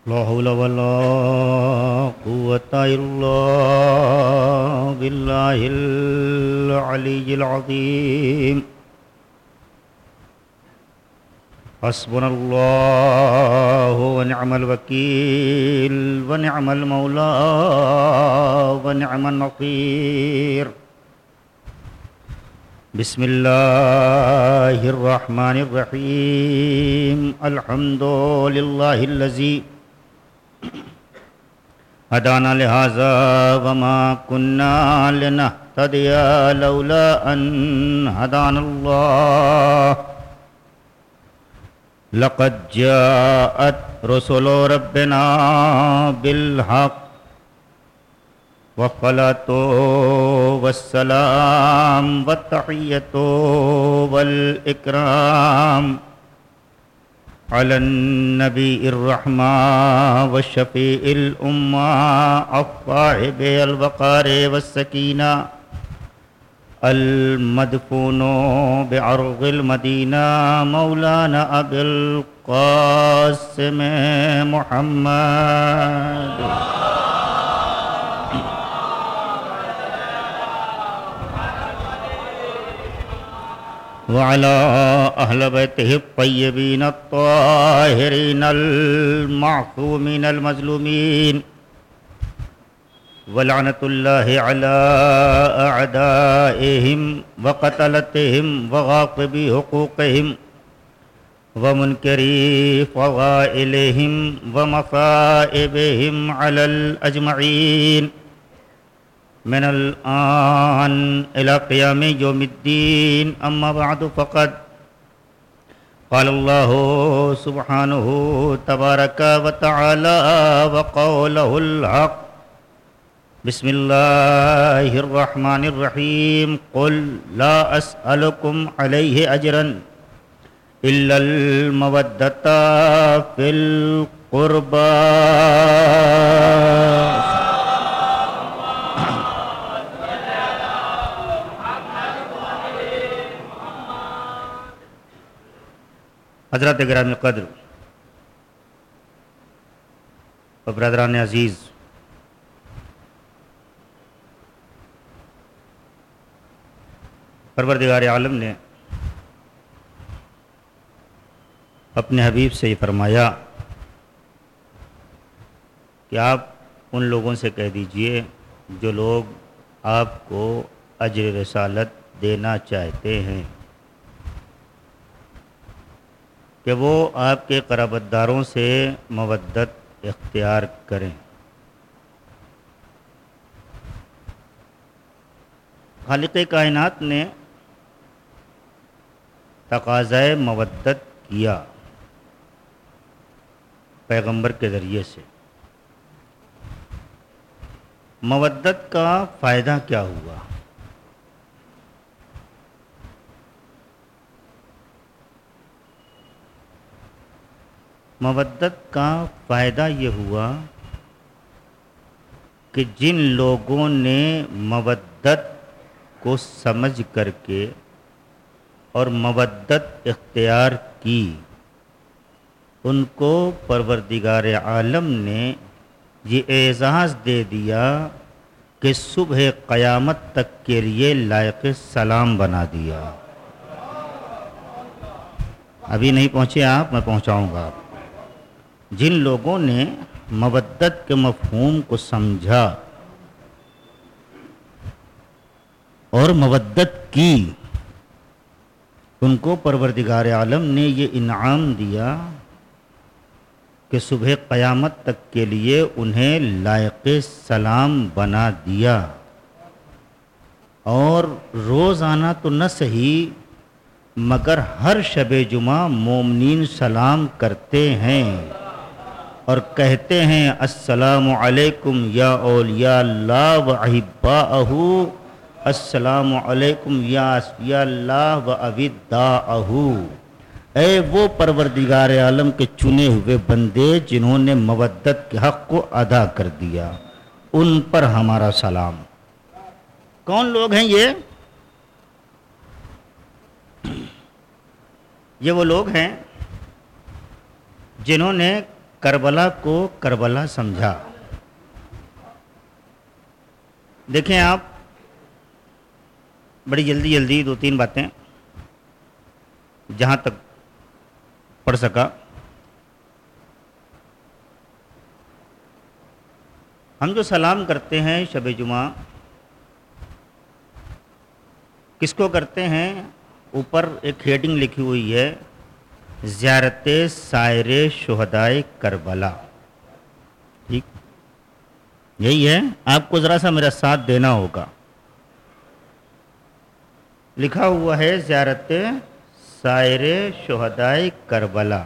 لا حول ولا قوة إلا بالله العلي العظيم. حسبنا الله ونعم الوكيل ونعم المولى ونعم النصير. بسم الله الرحمن الرحيم. الحمد لله الذي هدانا لهذا وما كنا لنهتدي لولا أن هدانا الله. لقد جاءت رسل ربنا بالحق والصلاة والسلام والتحية والإكرام على النبي الرحمة والشفيع الأمة الصاحب الوقار والسكينة المدفون بعرض المدينة مولانا أبي القاسم محمد وعلى أهل بيته الطيبين الطاهرين المعصومين المظلومين. ولعنة الله على أعدائهم وقتلتهم وغاصبي حقوقهم ومنكري فضائلهم ومصائبهم على الأجمعين من الآن إلى قيام يوم الدين. أما بعد فقد قال الله سبحانه تبارك وتعالى وقوله الحق. بسم الله الرحمن الرحيم. قل لا أسألكم عليه أجرا إلا المودة في القربى. حضرات گرامی قدر اور برادران عزیز، پروردگار عالم نے اپنے حبیب سے یہ فرمایا کہ آپ ان لوگوں سے کہہ دیجئے جو لوگ آپ کو اجر رسالت دینا چاہتے ہیں کہ وہ آپ کے قرابت داروں سے مودت اختیار کریں. خالق کائنات نے تقاضۂ مودت کیا پیغمبر کے ذریعے سے. مودت کا فائدہ کیا ہوا؟ مودت کا فائدہ یہ ہوا کہ جن لوگوں نے مودت کو سمجھ کر کے اور مودت اختیار کی، ان کو پروردگار عالم نے یہ اعزاز دے دیا کہ صبح قیامت تک کے لیے لائق سلام بنا دیا. ابھی نہیں پہنچے آپ، میں پہنچاؤں گا آپ. جن لوگوں نے مودت کے مفہوم کو سمجھا اور مودت کی، ان کو پروردگار عالم نے یہ انعام دیا کہ صبح قیامت تک کے لیے انہیں لائق سلام بنا دیا. اور روزانہ تو نہ صحیح مگر ہر شب جمعہ مومنین سلام کرتے ہیں اور کہتے ہیں السلام علیکم یا اولیاء اللہ و احباءہ، السلام علیکم یا اصفیاء اللہ و اوداءہ. اے وہ پروردگار عالم کے چنے ہوئے بندے جنہوں نے مودت کے حق کو ادا کر دیا، ان پر ہمارا سلام. کون لوگ ہیں یہ؟ یہ وہ لوگ ہیں جنہوں نے کربلا کو کربلا سمجھا۔ دیکھیں آپ، بڑی جلدی جلدی دو تین باتیں جہاں تک پڑھ سکا۔ ہم جو سلام کرتے ہیں شب جمعہ، کس کو کرتے ہیں؟ اوپر ایک ہیڈنگ لکھی ہوئی ہے، زیارت سائر شہدائے کربلا۔ ٹھیک، یہی ہے، آپ کو ذرا سا میرا ساتھ دینا ہوگا۔ لکھا ہوا ہے زیارت سائر شہدائے کربلا۔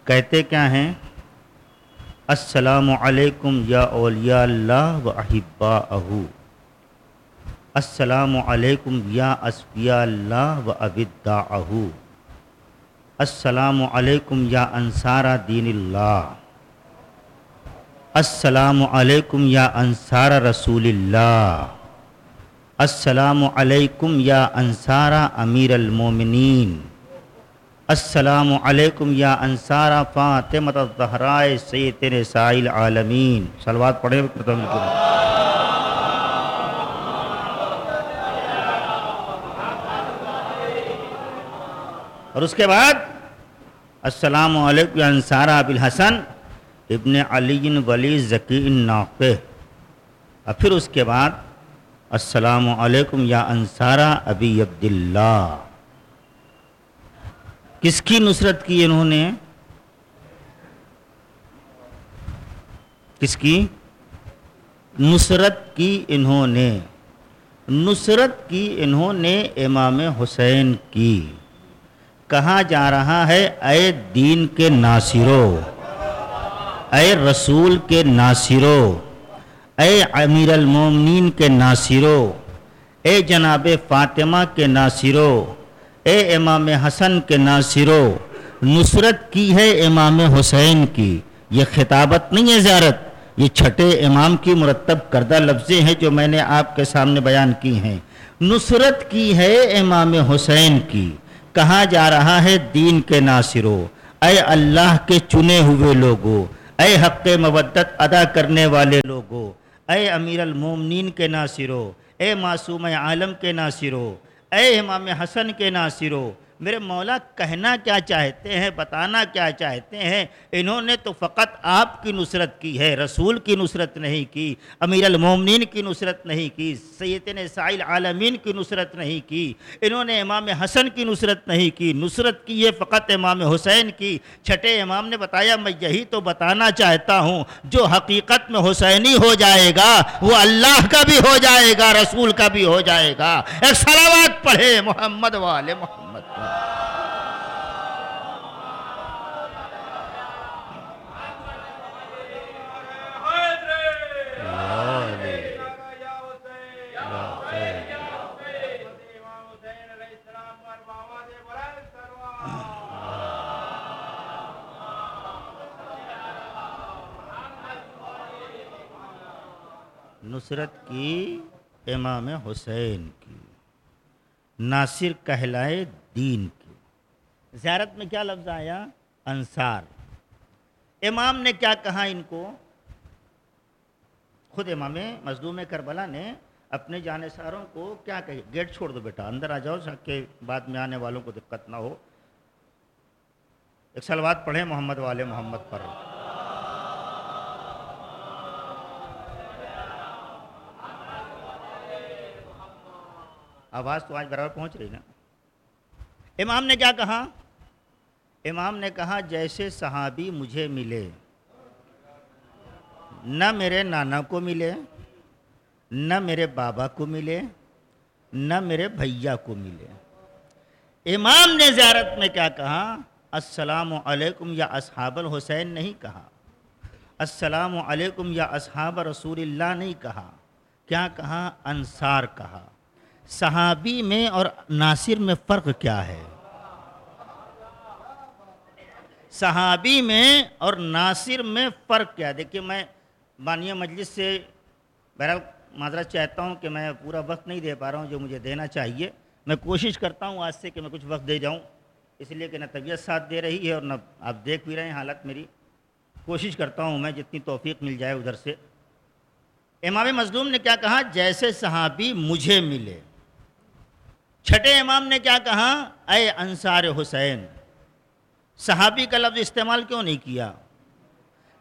کہتے کیا ہیں؟ السلام علیکم یا اولیاء اللہ و احباءہ، السلام علیکم یا اصفیاء اللہ و ابداءہ، السلام علیکم یا انصار دین اللہ، السلام علیکم یا انصار رسول اللہ، السلام علیکم یا انصار امیر المومنین، السلام علیکم یا انصار فاطمۃ الزہراء سیدۃ نساء العالمین۔ صلوات پڑھیں۔ اور اس کے بعد السلام علیکم یا انصار ابی الحسن ابن علی ولی ذکی الناقہ، اور پھر اس کے بعد السلام علیکم یا انصار ابی عبداللہ۔ کس کی نصرت کی انہوں نے؟ کس کی نصرت کی انہوں نے؟ نصرت کی انہوں نے امام حسین کی۔ کہا جا رہا ہے اے دین کے ناصرو، اے رسول کے ناصرو، اے امیر المومنین کے ناصرو، اے جناب فاطمہ کے ناصرو، اے امام حسن کے ناصرو، نصرت کی ہے امام حسین کی۔ یہ خطابت نہیں ہے زیارت، یہ چھٹے امام کی مرتب کردہ لفظیں ہیں جو میں نے آپ کے سامنے بیان کی ہیں۔ نصرت کی ہے امام حسین کی۔ کہا جا رہا ہے دین کے ناصرو، اے اللہ کے چنے ہوئے لوگو، اے حق مودت ادا کرنے والے لوگو، اے امیر المومنین کے ناصرو، اے معصوم عالم کے ناصرو، اے امام حسن کے ناصرو۔ میرے مولا کہنا کیا چاہتے ہیں، بتانا کیا چاہتے ہیں؟ انہوں نے تو فقط آپ کی نصرت کی ہے، رسول کی نصرت نہیں کی، امیر المومنین کی نصرت نہیں کی، سید نساء العالمین کی نصرت نہیں کی، انہوں نے امام حسن کی نصرت نہیں کی، نصرت کی ہے فقط امام حسین کی۔ چھٹے امام نے بتایا میں یہی تو بتانا چاہتا ہوں، جو حقیقت میں حسینی ہو جائے گا وہ اللہ کا بھی ہو جائے گا، رسول کا بھی ہو جائے گا۔ ایک صلوات پڑھے محمد والے محمد۔ نصرت کی امام حسین کی، ناصر کہلائے دین کی۔ زیارت میں کیا لفظ آیا؟ انصار۔ امام نے کیا کہا ان کو؟ خود امام مظلوم کربلا نے اپنے جانثاروں کو کیا کہے؟ گیٹ چھوڑ دو بیٹا، اندر آ جاؤ تاکہ بعد میں آنے والوں کو دقت نہ ہو۔ ایک صلوات پڑھیں محمد والے محمد پر۔ آواز تو آج برابر پہنچ رہی نا؟ امام نے کیا کہا؟ امام نے کہا جیسے صحابی مجھے ملے، نہ میرے نانا کو ملے، نہ میرے بابا کو ملے، نہ میرے بھیا کو ملے۔ امام نے زیارت میں کیا کہا؟ السلام علیکم یا اصحاب الحسین نہیں کہا، السلام علیکم یا اصحاب رسول اللہ نہیں کہا، کیا کہا؟ انصار کہا۔ صحابی میں اور ناصر میں فرق کیا ہے؟ صحابی میں اور ناصر میں فرق کیا ہے؟ دیکھیے میں بانیہ مجلس سے بہرحال معذرت چاہتا ہوں کہ میں پورا وقت نہیں دے پا رہا ہوں جو مجھے دینا چاہیے۔ میں کوشش کرتا ہوں آج سے کہ میں کچھ وقت دے جاؤں، اس لیے کہ نہ طبیعت ساتھ دے رہی ہے اور نہ آپ دیکھ بھی رہے ہیں حالت میری، کوشش کرتا ہوں میں جتنی توفیق مل جائے ادھر سے. امام مظلوم نے کیا کہا؟ جیسے صحابی مجھے ملے. چھٹے امام نے کیا کہا؟ اے انصار حسین. صحابی کا لفظ استعمال کیوں نہیں کیا؟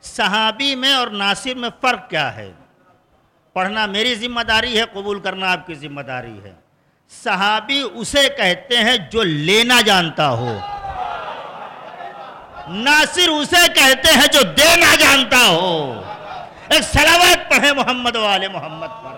صحابی میں اور ناصر میں فرق کیا ہے؟ پڑھنا میری ذمہ داری ہے، قبول کرنا آپ کی ذمہ داری ہے. صحابی اسے کہتے ہیں جو لینا جانتا ہو، ناصر اسے کہتے ہیں جو دینا جانتا ہو. ایک صلوات پڑھیں محمد و آل محمد پر.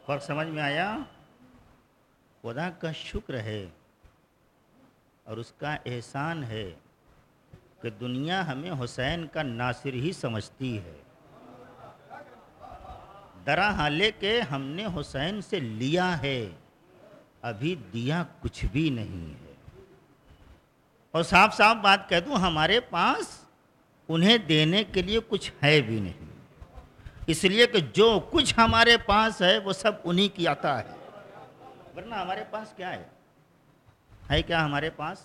فرق سمجھ میں آیا؟ خدا کا شکر ہے اور اس کا احسان ہے کہ دنیا ہمیں حسین کا ناصر ہی سمجھتی ہے، درا حالے کہ ہم نے حسین سے لیا ہے، ابھی دیا کچھ بھی نہیں ہے. اور صاف صاف بات کہہ دوں، ہمارے پاس انہیں دینے کے لیے کچھ ہے بھی نہیں، اس لیے کہ جو کچھ ہمارے پاس ہے وہ سب انہی کی عطا ہے. ورنہ ہمارے پاس کیا ہے کیا ہمارے پاس؟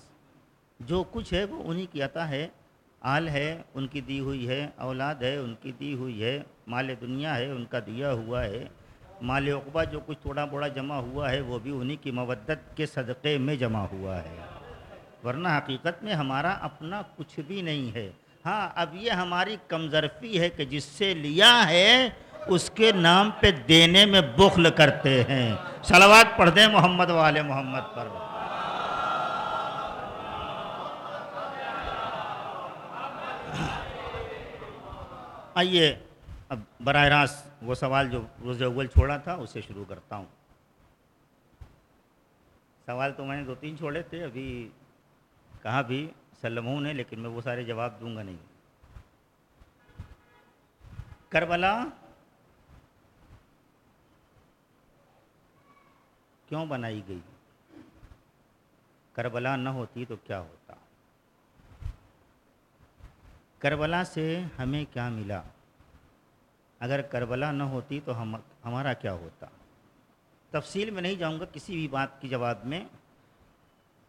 جو کچھ ہے وہ انہی کی عطا ہے. آل ہے ان کی دی ہوئی ہے، اولاد ہے ان کی دی ہوئی ہے، مال دنیا ہے ان کا دیا ہوا ہے، مال عقبہ جو کچھ تھوڑا بڑا جمع ہوا ہے وہ بھی انہی کی مودت کے صدقے میں جمع ہوا ہے. ورنہ حقیقت میں ہمارا اپنا کچھ بھی نہیں ہے. ہاں اب یہ ہماری کمظرفی ہے کہ جس سے لیا ہے اس کے نام پہ دینے میں بخل کرتے ہیں. صلوات پڑھ دیں محمد و آل محمد پر. آئیے اب براہ راست وہ سوال جو روز اول چھوڑا تھا اسے شروع کرتا ہوں. سوال تو میں نے 2-3 چھوڑے تھے، ابھی کہا بھی سلموں نے، لیکن میں وہ سارے جواب دوں گا نہیں. کربلا کیوں بنائی گئی؟ کربلا نہ ہوتی تو کیا ہوتا؟ کربلا سے ہمیں کیا ملا؟ اگر کربلا نہ ہوتی تو ہمارا کیا ہوتا؟ تفصیل میں نہیں جاؤں گا کسی بھی بات کی جواب میں.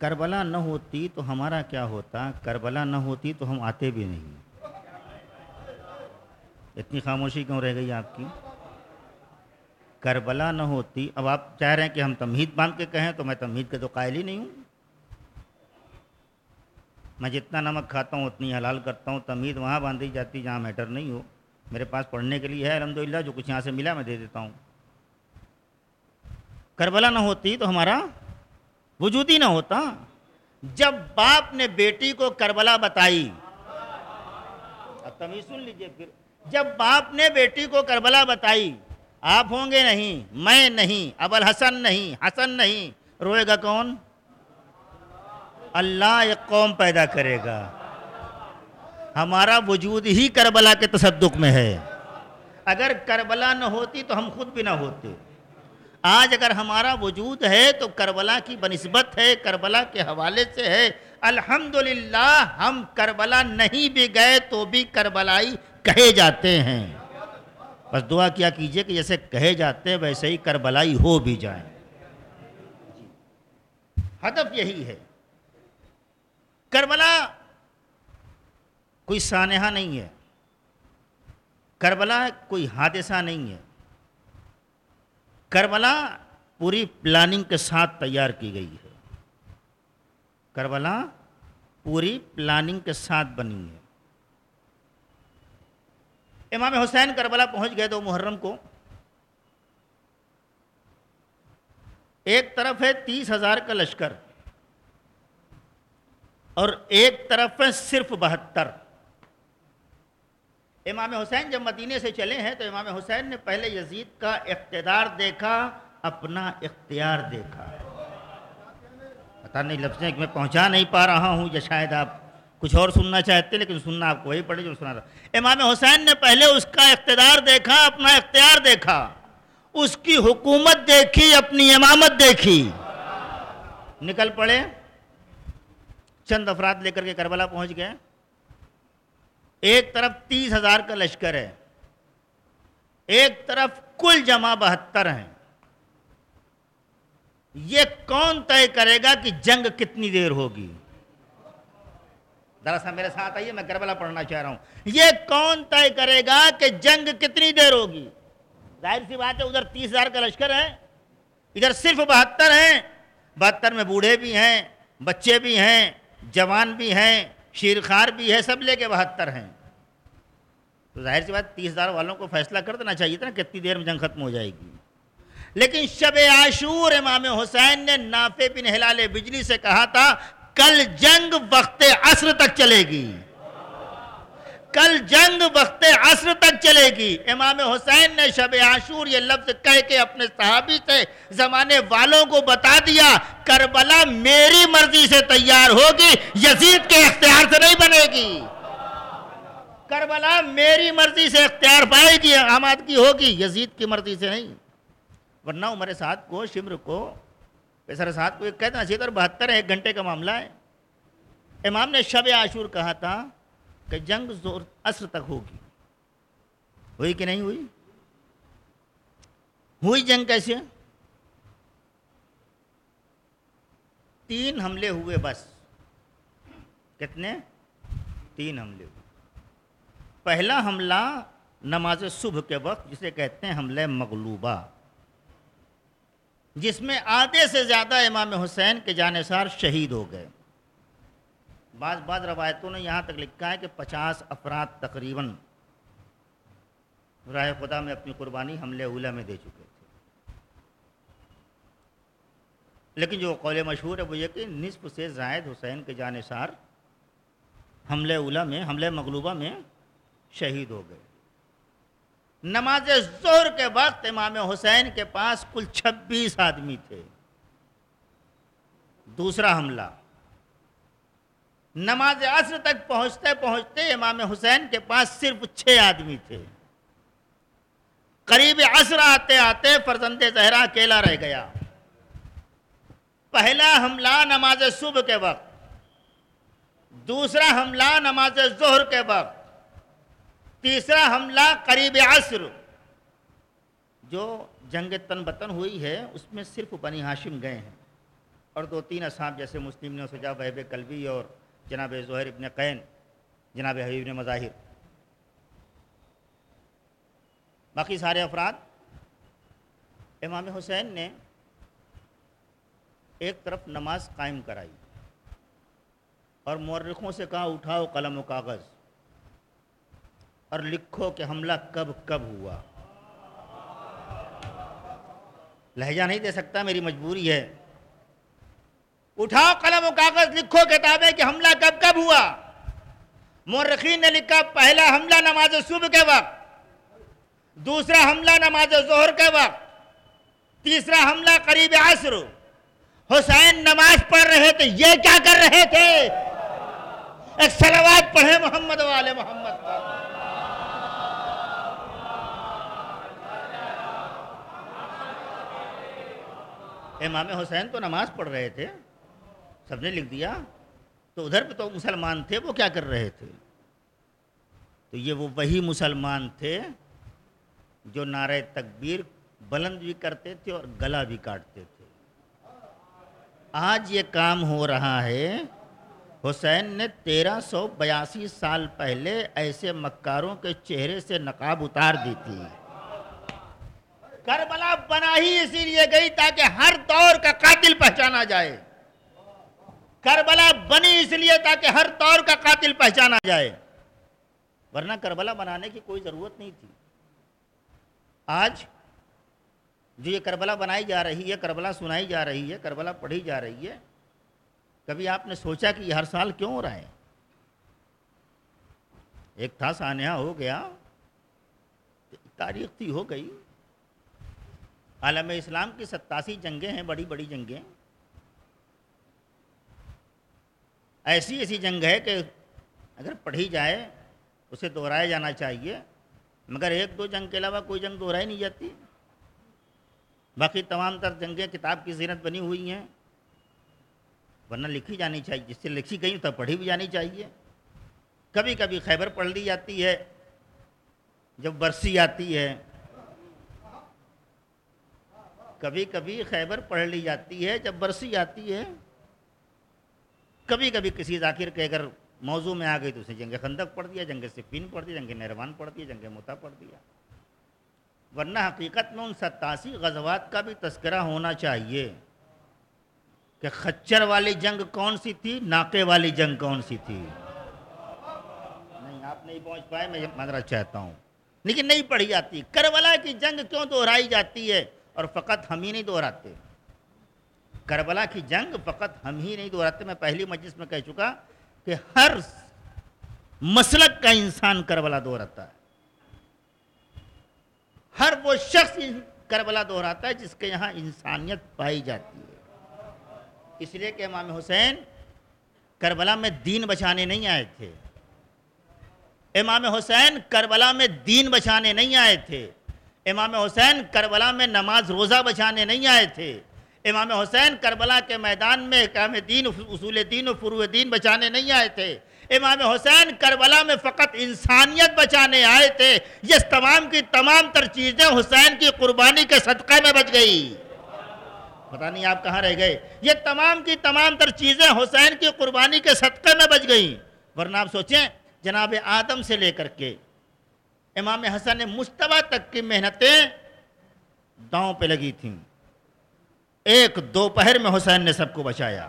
کربلا نہ ہوتی تو ہمارا کیا ہوتا؟ کربلا نہ ہوتی تو ہم آتے بھی نہیں. اتنی خاموشی کیوں رہ گئی آپ کی؟ کربلا نہ ہوتی، اب آپ چاہ رہے ہیں کہ ہم تمہید باندھ کے کہیں تو میں تمہید کے تو قائل ہی نہیں ہوں. میں جتنا نمک کھاتا ہوں اتنی حلال کرتا ہوں. تمہید وہاں باندھی جاتی جہاں میٹر نہیں ہو. میرے پاس پڑھنے کے لیے ہے الحمدللہ، جو کچھ یہاں سے ملا میں دے دیتا ہوں. کربلا نہ ہوتی تو ہمارا وجود ہی نہ ہوتا. جب باپ نے بیٹی کو کربلا بتائی، اب تمہیں سن لیجئے پھر، جب باپ نے بیٹی کو کربلا بتائی، آپ ہوں گے نہیں، میں نہیں، ابوالحسن نہیں، حسن نہیں، روئے گا کون؟ اللہ ایک قوم پیدا کرے گا. ہمارا وجود ہی کربلا کے تصدق میں ہے. اگر کربلا نہ ہوتی تو ہم خود بھی نہ ہوتے. آج اگر ہمارا وجود ہے تو کربلا کی بنسبت ہے، کربلا کے حوالے سے ہے. الحمدللہ ہم کربلا نہیں بھی گئے تو بھی کربلائی کہے جاتے ہیں. بس دعا کیا کیجئے کہ جیسے کہے جاتے ہیں ویسے ہی کربلائی ہو بھی جائیں. ہدف یہی ہے. کربلا کوئی سانحہ نہیں ہے، کربلا کوئی حادثہ نہیں ہے. کربلا پوری پلاننگ کے ساتھ تیار کی گئی ہے. کربلا پوری پلاننگ کے ساتھ بنی ہے. امام حسین کربلا پہنچ گئے 2 محرم کو. ایک طرف ہے 30,000 کا لشکر اور ایک طرف ہے صرف 72. امام حسین جب مدینے سے چلے ہیں تو امام حسین نے پہلے یزید کا اقتدار دیکھا، اپنا اختیار دیکھا. پتہ نہیں لفظیں میں پہنچا نہیں پا رہا ہوں یا شاید آپ کچھ اور سننا چاہتے، لیکن سننا آپ کو وہی پڑے جو سنا رہا. امام حسین نے پہلے اس کا اقتدار دیکھا، اپنا اختیار دیکھا، اس کی حکومت دیکھی، اپنی امامت دیکھی. نکل پڑے، چند افراد لے کر کے کربلا پہنچ گئے. ایک طرف 30,000 کا لشکر ہے، ایک طرف کل جمع 72 ہیں. یہ کون طے کرے گا کہ جنگ کتنی دیر ہوگی؟ ذرا سا میرے ساتھ آئیے، میں کربلا پڑھنا چاہ رہا ہوں. یہ کون طے کرے گا کہ جنگ کتنی دیر ہوگی؟ ظاہر سی بات ہے، ادھر 30,000 کا لشکر ہے، ادھر صرف 72 ہیں. 72 میں بوڑھے بھی ہیں، بچے بھی ہیں، جوان بھی ہیں، شیرخوار بھی ہے، سب لے کے 72 ہیں. تو ظاہر سی بات 30,000 والوں کو فیصلہ کر دینا چاہیے تھا نا کتنی دیر میں جنگ ختم ہو جائے گی. لیکن شب عاشور امام حسین نے نافع بن ہلال بجلی سے کہا تھا کل جنگ وقت عصر تک چلے گی، کل جنگ وقت عصر تک چلے گی. امام حسین نے شب عاشور یہ لفظ کہہ کے اپنے صحابی سے زمانے والوں کو بتا دیا کربلا میری مرضی سے تیار ہوگی، یزید کے اختیار سے نہیں بنے گی. کربلا میری مرضی سے اختیار پائے گی، آمادگی ہوگی، یزید کی مرضی سے نہیں. ورنہ عمر سعد کو، شمر کو، پیسر سعد کو ایک کہنا چاہیے تھا 72 ایک گھنٹے کا معاملہ ہے. امام نے شب عاشور کہا تھا کہ جنگ زور عصر تک ہوگی. ہوئی کہ نہیں ہوئی؟ ہوئی. جنگ کیسے؟ 3 حملے ہوئے بس. کتنے؟ 3 حملے ہوئے. پہلا حملہ نماز صبح کے وقت، جسے کہتے ہیں حملہ مغلوبہ، جس میں آدھے سے زیادہ امام حسین کے جانثار شہید ہو گئے. بعض روایتوں نے یہاں تک لکھا ہے کہ 50 افراد تقریباً راہ خدا میں اپنی قربانی حملہ اولی میں دے چکے تھے. لیکن جو قول مشہور ہے وہ یہ کہ نصف سے زائد حسین کے جانثار حملہ اولی میں، حملہ مغلوبہ میں شہید ہو گئے. نماز ظہر کے وقت امام حسین کے پاس کل 26 آدمی تھے. دوسرا حملہ نماز عصر تک پہنچتے پہنچتے امام حسین کے پاس صرف 6 آدمی تھے. قریب عصر آتے آتے فرزند زہرا اکیلا رہ گیا. پہلا حملہ نماز صبح کے وقت، دوسرا حملہ نماز ظہر کے وقت، تیسرا حملہ قریب عصر. جو جنگ تن بتن ہوئی ہے اس میں صرف بنی ہاشم گئے ہیں اور 2-3 اصحاب جیسے مسلم نے سجا وہب کلبی اور جناب زہیر ابن قین، جناب حبیب ابن مظاہر. باقی سارے افراد. امام حسین نے ایک طرف نماز قائم کرائی اور مورخوں سے کہا اٹھاؤ قلم و کاغذ اور لکھو کہ حملہ کب کب ہوا. لہجہ نہیں دے سکتا، میری مجبوری ہے. اٹھاؤ قلم و کاغذ، لکھو کتابیں کہ حملہ کب کب ہوا. مورخین نے لکھا پہلا حملہ نماز صبح کے وقت، دوسرا حملہ نماز ظہر کے وقت، تیسرا حملہ قریب عصر. حسین نماز پڑھ رہے تھے، یہ کیا کر رہے تھے؟ ایک صلوات پڑھے محمد و آل محمد. امام حسین تو نماز پڑھ رہے تھے، سب نے لکھ دیا. تو ادھر پہ تو مسلمان تھے، وہ کیا کر رہے تھے؟ تو یہ وہ وہی مسلمان تھے جو نعرہ تکبیر بلند بھی کرتے تھے اور گلا بھی کاٹتے تھے. آج یہ کام ہو رہا ہے. حسین نے 1382 سال پہلے ایسے مکاروں کے چہرے سے نقاب اتار دی تھی. کربلا بنا ہی اسی لیے گئی تاکہ ہر دور کا قاتل پہچانا جائے. کربلا بنی اس لیے تاکہ ہر دور کا قاتل پہچانا جائے، ورنہ کربلا بنانے کی کوئی ضرورت نہیں تھی. آج جو یہ کربلا بنائی جا رہی ہے، کربلا سنائی جا رہی ہے، کربلا پڑھی جا رہی ہے، کبھی آپ نے سوچا کہ یہ ہر سال کیوں ہو رہا ہے؟ ایک تھا سانحہ ہو گیا، تاریخ تھی ہو گئی. عالم اسلام کی 87 جنگیں ہیں، بڑی بڑی جنگیں. ایسی جنگ ہے کہ اگر پڑھی جائے اسے دہرایا جانا چاہیے، مگر 1-2 جنگ کے علاوہ کوئی جنگ دہرائی نہیں جاتی. باقی تمام تر جنگیں کتاب کی زینت بنی ہوئی ہیں. ورنہ لکھی جانی چاہیے، جس سے لکھی گئی تب پڑھی بھی جانی چاہیے۔ کبھی کبھی خیبر پڑھ لی جاتی ہے جب برسی آتی ہے، کبھی کبھی خیبر پڑھ لی جاتی ہے جب برسی آتی ہے، کبھی کبھی کسی ذاکر کے اگر موضوع میں آ گئی تو اسے جنگ خندق پڑھ دیا، جنگ صفین پڑھ دیا، جنگ نہروان پڑھ دیا، جنگ موتا پڑھ دیا۔ ورنہ حقیقت میں ان 87 غزوات کا بھی تذکرہ ہونا چاہیے کہ خچر والی جنگ کون سی تھی، ناقے والی جنگ کون سی تھی۔ نہیں، آپ نہیں پہنچ پائے، میں معذرت چاہتا ہوں، لیکن نہیں پڑھی جاتی۔ کربلا کی جنگ کیوں دہرائی جاتی ہے؟ اور فقط ہم ہی نہیں دہراتے، کربلا کی جنگ فقط ہم ہی نہیں دہراتے۔ میں پہلی مجلس میں کہہ چکا کہ ہر مسلک کا انسان کربلا دہراتا ہے، ہر وہ شخص کربلا دہراتا ہے جس کے یہاں انسانیت پائی جاتی ہے۔ اس لیے کہ امام حسین کربلا میں دین بچانے نہیں آئے تھے، امام حسین کربلا میں دین بچانے نہیں آئے تھے، امام حسین کربلا میں نماز روزہ بچانے نہیں آئے تھے، امام حسین کربلا کے میدان میں احکام دین، اصول دین و فروع دین بچانے نہیں آئے تھے، امام حسین کربلا میں فقط انسانیت بچانے آئے تھے۔ یہ تمام کی تمام تر چیزیں حسین کی قربانی کے صدقے میں بچ گئی۔ پتہ نہیں آپ کہاں رہ گئے، یہ تمام کی تمام تر چیزیں حسین کی قربانی کے صدقے میں بچ گئیں۔ ورنہ آپ سوچیں، جناب آدم سے لے کر کے امام حسن مجتبیٰ تک کی محنتیں داؤں پہ لگی تھیں، ایک دوپہر میں حسین نے سب کو بچایا،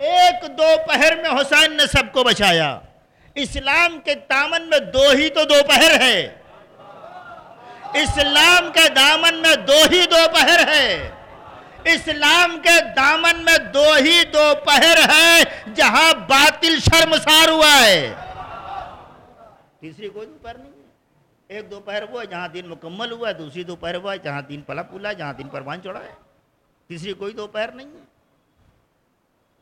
ایک دوپہر میں حسین نے سب کو بچایا۔ اسلام کے دامن میں دو ہی تو دوپہر ہے، اسلام کے دامن میں دو ہی دوپہر ہے، اسلام کے دامن میں دو ہی دوپہر ہے جہاں باطل شرمسار ہوا ہے، تیسری کوئی دوپہر نہیں ہے۔ ایک دوپہر وہ ہے جہاں دین مکمل ہوا ہے، دوسری دوپہر وہ ہے جہاں دین پلا پھولا ہے، جہاں دین پروان چڑھا ہے، تیسری کوئی دوپہر نہیں ہے۔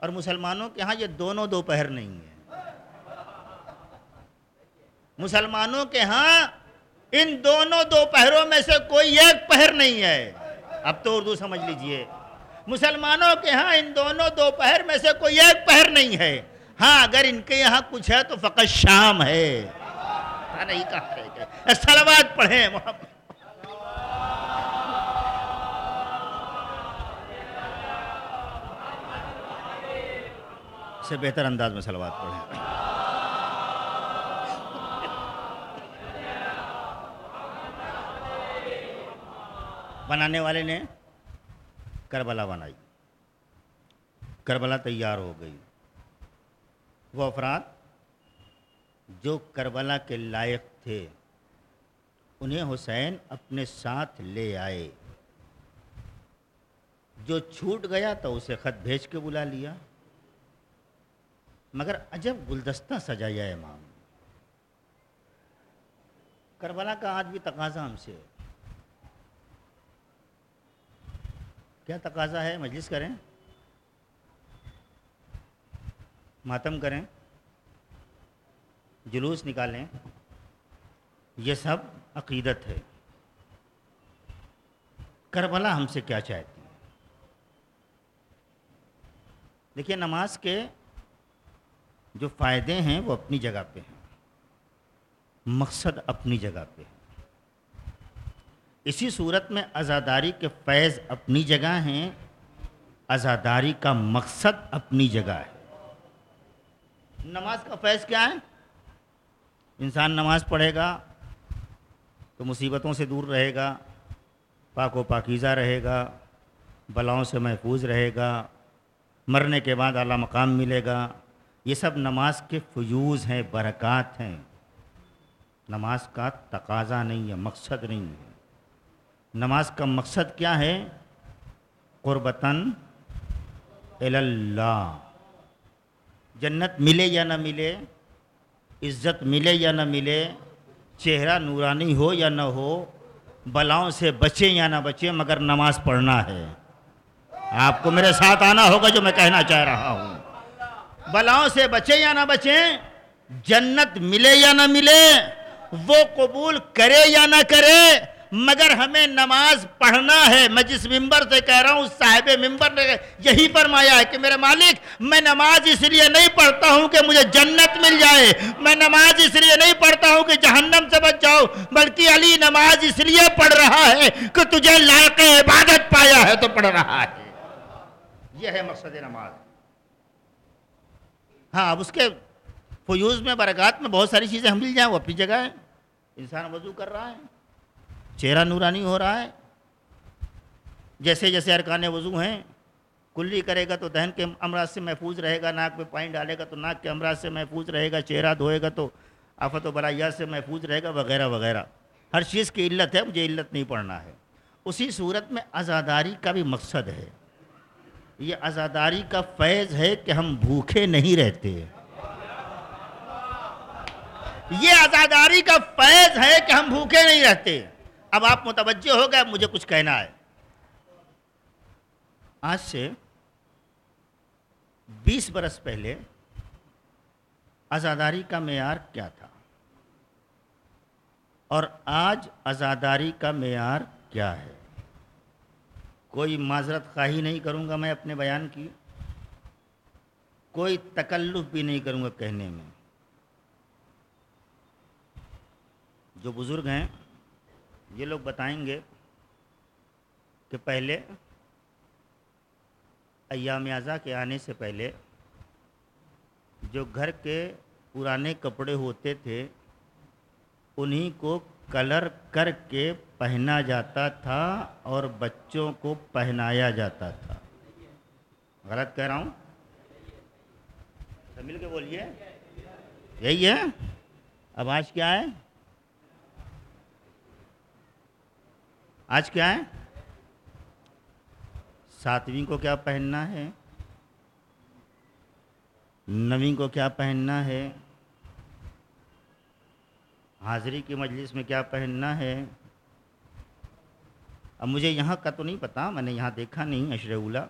اور مسلمانوں کے ہاں یہ دونوں دوپہر نہیں ہے، مسلمانوں کے ہاں ان دونوں دوپہروں میں سے کوئی ایک پہر نہیں ہے۔ اب تو اردو سمجھ لیجئے، مسلمانوں کے ہاں ان دونوں دوپہر میں سے کوئی ایک پہر نہیں ہے۔ ہاں اگر ان کے یہاں کچھ ہے تو فقط شام ہے۔ نہیں کہا، صلوات پڑھیں محمد سے بہتر انداز میں صلوات پڑھیں۔ بنانے والے نے کربلا بنائی، کربلا تیار ہو گئی، وہ افراد جو کربلا کے لائق تھے انہیں حسین اپنے ساتھ لے آئے، جو چھوٹ گیا تو اسے خط بھیج کے بلا لیا۔ مگر عجب گلدستہ سجایا امام، کربلا کا آج بھی تقاضا ہم سے، کیا تقاضا ہے؟ مجلس کریں، ماتم کریں، جلوس نکالیں، یہ سب عقیدت ہے۔ کربلا ہم سے کیا چاہتی ہے؟ دیکھیے، نماز کے جو فائدے ہیں وہ اپنی جگہ پہ ہیں، مقصد اپنی جگہ پہ ہے، اسی صورت میں عزاداری کے فیض اپنی جگہ ہیں، عزاداری کا مقصد اپنی جگہ ہے۔ نماز کا فیض کیا ہے؟ انسان نماز پڑھے گا تو مصیبتوں سے دور رہے گا، پاک و پاکیزہ رہے گا، بلاؤں سے محفوظ رہے گا، مرنے کے بعد اعلیٰ مقام ملے گا۔ یہ سب نماز کے فیوز ہیں، برکات ہیں، نماز کا تقاضا نہیں ہے، مقصد نہیں ہے۔ نماز کا مقصد کیا ہے؟ قربتاً الی اللہ، جنت ملے یا نہ ملے، عزت ملے یا نہ ملے، چہرہ نورانی ہو یا نہ ہو، بلاؤں سے بچیں یا نہ بچیں، مگر نماز پڑھنا ہے۔ آپ کو میرے ساتھ آنا ہوگا جو میں کہنا چاہ رہا ہوں، بلاؤں سے بچیں یا نہ بچیں، جنت ملے یا نہ ملے، وہ قبول کرے یا نہ کرے، مگر ہمیں نماز پڑھنا ہے۔ میں جس ممبر سے کہہ رہا ہوں اس صاحب ممبر نے یہی فرمایا ہے کہ میرے مالک میں نماز اس لیے نہیں پڑھتا ہوں کہ مجھے جنت مل جائے، میں نماز اس لیے نہیں پڑھتا ہوں کہ جہنم سے بچ جاؤ، بلکہ علی نماز اس لیے پڑھ رہا ہے کہ تجھے لائق عبادت پایا ہے تو پڑھ رہا ہے۔ یہ ہے مقصد نماز۔ ہاں اب اس کے فیوز میں برکات میں بہت ساری چیزیں ہم مل جائیں، وہ اپنی جگہ ہے۔ انسان وضو کر رہا ہے، چہرہ نورانی ہو رہا ہے، جیسے جیسے ارکان وضو ہیں، کلی کرے گا تو دہن کے امراض سے محفوظ رہے گا، ناک میں پانی ڈالے گا تو ناک کے امراض سے محفوظ رہے گا، چہرہ دھوئے گا تو آفت و بلائیات سے محفوظ رہے گا، وغیرہ وغیرہ۔ ہر چیز کی علت ہے، مجھے علت نہیں پڑھنا ہے۔ اسی صورت میں عزاداری کا بھی مقصد ہے۔ یہ عزاداری کا فیض ہے کہ ہم بھوکے نہیں رہتے۔ یہ عزاداری کا فیض ہے کہ ہم بھوکے نہیں رہتے۔ اب آپ متوجہ ہو گئے، مجھے کچھ کہنا ہے۔ آج سے 20 برس پہلے عزاداری کا معیار کیا تھا اور آج عزاداری کا معیار کیا ہے؟ کوئی معذرت خواہی نہیں کروں گا میں اپنے بیان کی، کوئی تکلف بھی نہیں کروں گا کہنے میں۔ جو بزرگ ہیں یہ لوگ بتائیں گے کہ پہلے ایام ازاں کے آنے سے پہلے جو گھر کے پرانے کپڑے ہوتے تھے انہی کو کلر کر کے پہنا جاتا تھا اور بچوں کو پہنایا جاتا تھا۔ غلط کہہ رہا ہوں؟ سب مل کے بولیے، یہی ہے؟ اب آج کیا ہے؟ آج کیا ہے؟ 7ویں کو کیا پہننا ہے، 9ویں کو کیا پہننا ہے، حاضری کی مجلس میں کیا پہننا ہے۔ اب مجھے یہاں کا تو نہیں پتا، میں نے یہاں دیکھا نہیں عشر اولیٰ،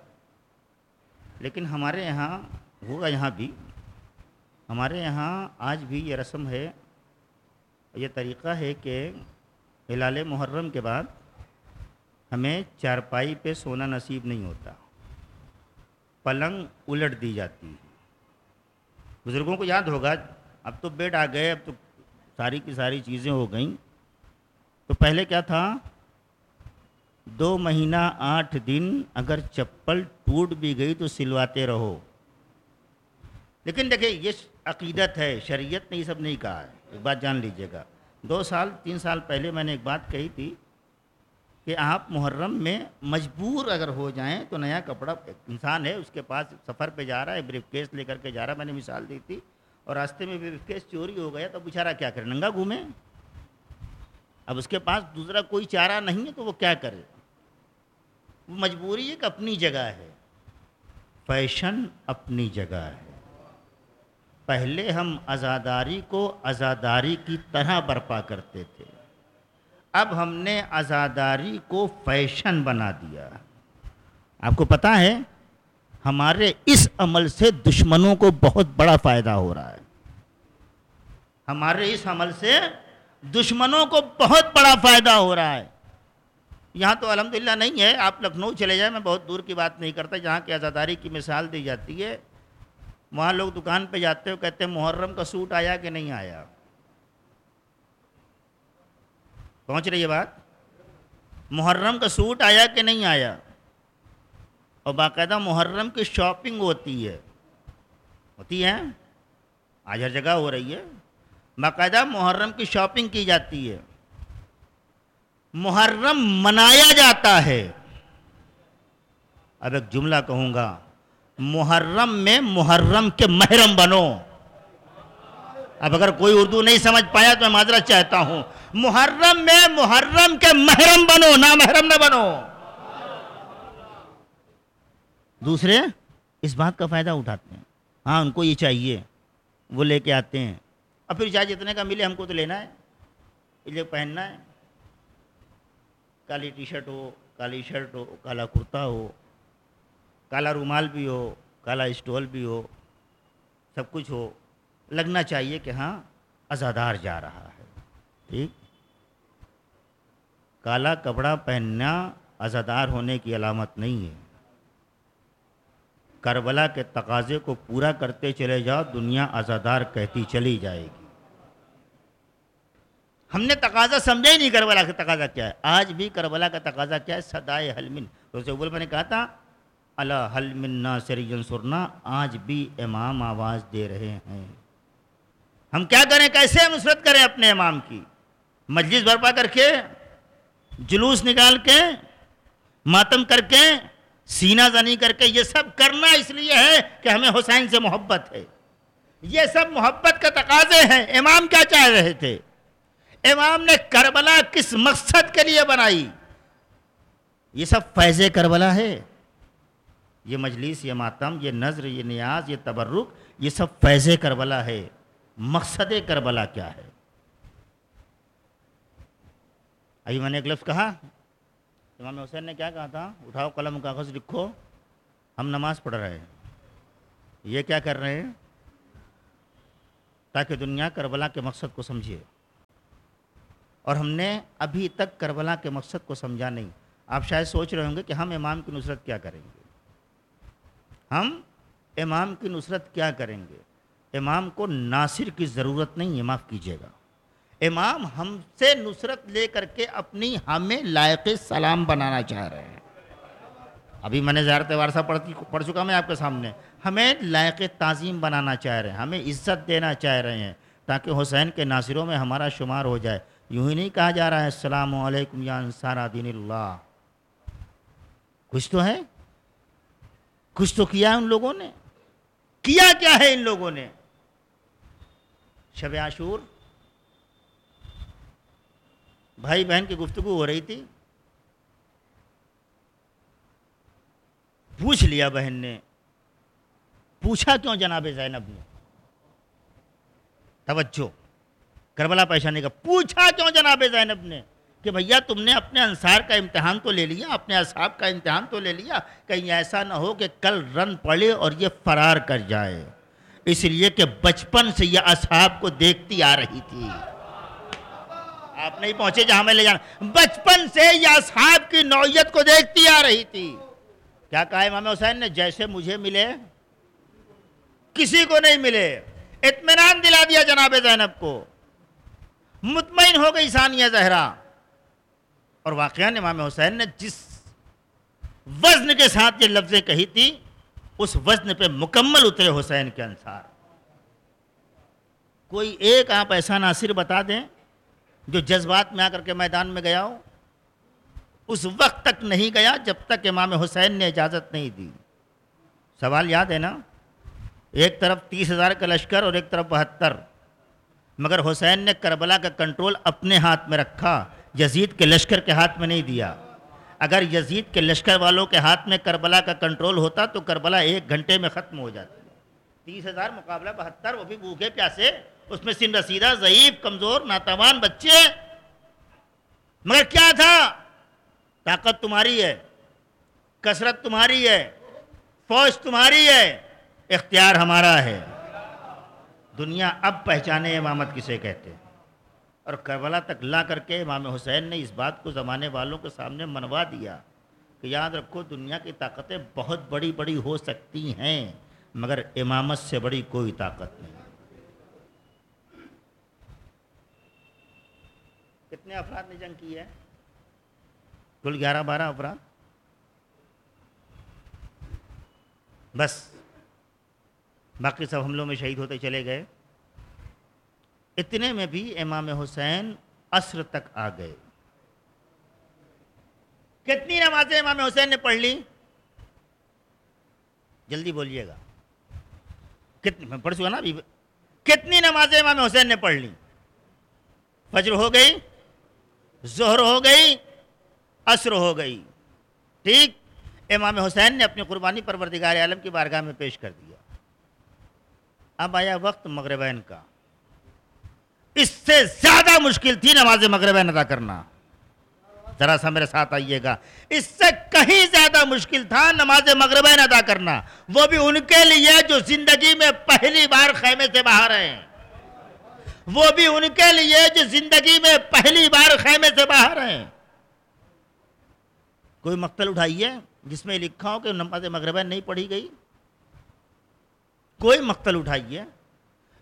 لیکن ہمارے یہاں ہوگا، یہاں بھی ہمارے یہاں آج بھی یہ رسم ہے، یہ طریقہ ہے کہ ہلال محرم کے بعد ہمیں چارپائی پہ سونا نصیب نہیں ہوتا، پلنگ الٹ دی جاتی ہے۔ بزرگوں کو یاد ہوگا، اب تو بیڈ آ گئے، اب تو ساری کی ساری چیزیں ہو گئیں، تو پہلے کیا تھا؟ 2 مہینہ 8 دن اگر چپل ٹوٹ بھی گئی تو سلواتے رہو۔ لیکن دیکھیں یہ عقیدت ہے، شریعت نے یہ سب نہیں کہا ہے، ایک بات جان لیجئے گا۔ 2 سال 3 سال پہلے میں نے ایک بات کہی تھی کہ آپ محرم میں مجبور اگر ہو جائیں تو نیا کپڑا، انسان ہے اس کے پاس سفر پہ جا رہا ہے، بریف کیس لے کر کے جا رہا ہے، میں نے مثال دی تھی، اور راستے میں بریف کیس چوری ہو گیا تو بیچارہ کیا کرے؟ ننگا گھومے؟ اب اس کے پاس دوسرا کوئی چارہ نہیں ہے تو وہ کیا کرے؟ وہ مجبوری ایک اپنی جگہ ہے، فیشن اپنی جگہ ہے۔ پہلے ہم عزاداری کو عزاداری کی طرح برپا کرتے تھے، اب ہم نے عزاداری کو فیشن بنا دیا۔ آپ کو پتہ ہے ہمارے اس عمل سے دشمنوں کو بہت بڑا فائدہ ہو رہا ہے، ہمارے اس عمل سے دشمنوں کو بہت بڑا فائدہ ہو رہا ہے۔ یہاں تو الحمدللہ نہیں ہے، آپ لکھنؤ چلے جائیں، میں بہت دور کی بات نہیں کرتا، جہاں کی عزاداری کی مثال دی جاتی ہے، وہاں لوگ دکان پہ جاتے ہو کہتے ہیں محرم کا سوٹ آیا کہ نہیں آیا؟ پہنچ رہی ہے بات؟ محرم کا سوٹ آیا کہ نہیں آیا؟ اور باقاعدہ محرم کی شاپنگ ہوتی ہے، آج ہر جگہ ہو رہی ہے، باقاعدہ محرم کی شاپنگ کی جاتی ہے، محرم منایا جاتا ہے۔ اب ایک جملہ کہوں گا، محرم میں محرم کے محرم بنو۔ اب اگر کوئی اردو نہیں سمجھ پایا تو میں معذرت چاہتا ہوں، محرم میں محرم کے محرم بنو، نہ محرم نہ بنو۔ دوسرے اس بات کا فائدہ اٹھاتے ہیں، ہاں ان کو یہ چاہیے، وہ لے کے آتے ہیں، اور پھر چاہے جتنے کا ملے ہم کو تو لینا ہے، یہ پہننا ہے، کالی ٹی شرٹ ہو، کالی شرٹ ہو، کالا کرتا ہو، کالا رومال بھی ہو، کالا اسٹول بھی ہو، سب کچھ ہو، لگنا چاہیے کہ ہاں عزادار جا رہا ہے، ٹھیک۔ کالا کپڑا پہننا عزادار ہونے کی علامت نہیں ہے. کربلا کے تقاضے کو پورا کرتے چلے جاؤ، دنیا عزادار کہتی چلی جائے گی. ہم نے تقاضا سمجھا ہی نہیں کربلا کا تقاضا کیا ہے. آج بھی کربلا کا تقاضا کیا ہے؟ صدائے حل من. تو اول میں نے کہا تھا الا حل من ناصر ینصرنا، آج بھی امام آواز دے رہے ہیں. ہم کیا کریں؟ کیسے نصرت کریں اپنے امام کی؟ مجلس برپا کر کے، جلوس نکال کے، ماتم کر کے، سینہ زنی کر کے، یہ سب کرنا اس لیے ہے کہ ہمیں حسین سے محبت ہے. یہ سب محبت کا تقاضے ہیں. امام کیا چاہ رہے تھے؟ امام نے کربلا کس مقصد کے لیے بنائی؟ یہ سب فیض کربلا ہے. یہ مجلس، یہ ماتم، یہ نذر، یہ نیاز، یہ تبرک، یہ سب فیض کربلا ہے. مقصد کربلا کیا ہے؟ ابھی میں نے ایک لفظ کہا، امام حسین نے کیا کہا تھا؟ اٹھاؤ قلم کاغذ لکھو، ہم نماز پڑھ رہے ہیں. یہ کیا کر رہے ہیں؟ تاکہ دنیا کربلا کے مقصد کو سمجھے. اور ہم نے ابھی تک کربلا کے مقصد کو سمجھا نہیں. آپ شاید سوچ رہے ہوں گے کہ ہم امام کی نصرت کیا کریں گے. ہم امام کی نصرت کیا کریں گے؟ امام کو ناصر کی ضرورت نہیں ہے، معاف کیجیے گا. امام ہم سے نصرت لے کر کے اپنی ہمیں لائق سلام بنانا چاہ رہے ہیں. ابھی میں نے زیارت وارثہ پڑھ چکا میں آپ کے سامنے. ہمیں لائق تعظیم بنانا چاہ رہے ہیں، ہمیں عزت دینا چاہ رہے ہیں تاکہ حسین کے ناصروں میں ہمارا شمار ہو جائے. یوں ہی نہیں کہا جا رہا ہے السلام علیکم یا انصار دین اللہ. کچھ تو ہے، کچھ تو کیا ان لوگوں نے. کیا کیا ہے ان لوگوں نے؟ شب عاشور بھائی بہن کی گفتگو ہو رہی تھی، پوچھ لیا بہن نے. پوچھا کیوں جناب زینب نے؟ توجہ، کربلا پریشانی کا. پوچھا کیوں جناب زینب نے کہ بھیا تم نے اپنے انصار کا امتحان تو لے لیا، اپنے اصحاب کا امتحان تو لے لیا، کہیں ایسا نہ ہو کہ کل رن پڑے اور یہ فرار کر جائے. اس لیے کہ بچپن سے یہ اصحاب کو دیکھتی آ رہی تھی. آپ نہیں پہنچے جہاں میں لے جانا. بچپن سے یہ اصحاب کی نوعیت کو دیکھتی آ رہی تھی. کیا کہا امام حسین نے؟ جیسے مجھے ملے کسی کو نہیں ملے. اطمینان دلا دیا جناب زینب کو، مطمئن ہو گئی ثانیہ زہرا. اور واقعاً امام حسین نے جس وزن کے ساتھ یہ لفظیں کہی تھی، اس وزن پہ مکمل اترے حسین کے انصار. کوئی ایک آپ ایسا ناصر بتا دیں جو جذبات میں آ کر کے میدان میں گیا ہو؟ اس وقت تک نہیں گیا جب تک امام حسین نے اجازت نہیں دی. سوال یاد ہے نا؟ ایک طرف 30,000 کا لشکر اور ایک طرف 72. مگر حسین نے کربلا کا کنٹرول اپنے ہاتھ میں رکھا، یزید کے لشکر کے ہاتھ میں نہیں دیا. اگر یزید کے لشکر والوں کے ہاتھ میں کربلا کا کنٹرول ہوتا تو کربلا 1 گھنٹے میں ختم ہو جاتی. 30,000 مقابلہ 72، وہ بھی بھوکے پیاسے، اس میں سن رسیدہ، ضعیف، کمزور، ناتوان بچے. مگر کیا تھا؟ طاقت تمہاری ہے، کثرت تمہاری ہے، فوج تمہاری ہے، اختیار ہمارا ہے. دنیا اب پہچانے امامت کسے کہتے ہیں. اور کربلا تک لا کر کے امام حسین نے اس بات کو زمانے والوں کے سامنے منوا دیا کہ یاد رکھو دنیا کی طاقتیں بہت بڑی بڑی ہو سکتی ہیں مگر امامت سے بڑی کوئی طاقت نہیں. کتنے افراد نے جنگ کی ہے؟ کل 11-12 افراد. بس باقی سب حملوں میں شہید ہوتے چلے گئے. اتنے میں بھی امام حسین عصر تک آ گئے. کتنی نمازیں امام حسین نے پڑھ لی؟ جلدی بولیے گا. کتنی؟ میں پڑھ چکا نا ابھی. کتنی نمازیں امام حسین نے پڑھ لی؟ فجر ہو گئی، ظہر ہو گئی، عصر ہو گئی. ٹھیک. امام حسین نے اپنی قربانی پروردگار عالم کی بارگاہ میں پیش کر دیا. اب آیا وقت مغربین کا. اس سے زیادہ مشکل تھی نماز مغربین ادا کرنا. ذرا سا میرے ساتھ آئیے گا. اس سے کہیں زیادہ مشکل تھا نماز مغربین ادا کرنا، وہ بھی ان کے لیے جو زندگی میں پہلی بار خیمے سے باہر ہیں. وہ بھی ان کے لیے جو زندگی میں پہلی بار خیمے سے باہر ہیں. کوئی مقتل اٹھائیے جس میں لکھا ہو کہ نماز مغربہ نہیں پڑھی گئی؟ کوئی مقتل اٹھائیے؟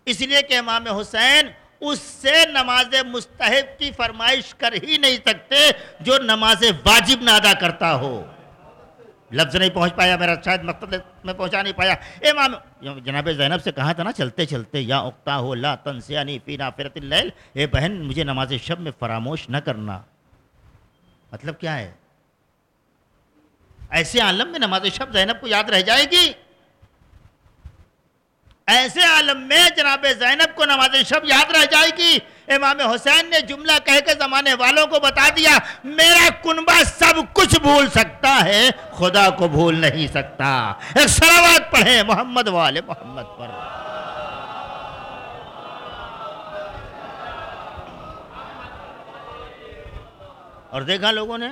اس لیے کہ امام حسین اس سے نماز مستحب کی فرمائش کر ہی نہیں سکتے جو نماز واجب نہ ادا کرتا ہو۔ لفظ نہیں پہنچ پایا میرا، شاید مقصد میں پہنچا نہیں پایا۔ امام جناب زینب سے کہا تھا نا چلتے چلتے، یا اختہ ہو لا تنسیانی فی نافرۃ اللیل، اے بہن مجھے نماز شب میں فراموش نہ کرنا۔ مطلب کیا ہے؟ ایسے عالم میں نماز شب زینب کو یاد رہ جائے گی؟ ایسے عالم میں جناب زینب کو نماز شب یاد رہ جائے گی؟ امام حسین نے جملہ کہہ کے زمانے والوں کو بتا دیا، میرا کنبہ سب کچھ بھول سکتا ہے، خدا کو بھول نہیں سکتا۔ ایک صلوات پڑھیں محمد والے محمد پر۔ اور دیکھا لوگوں نے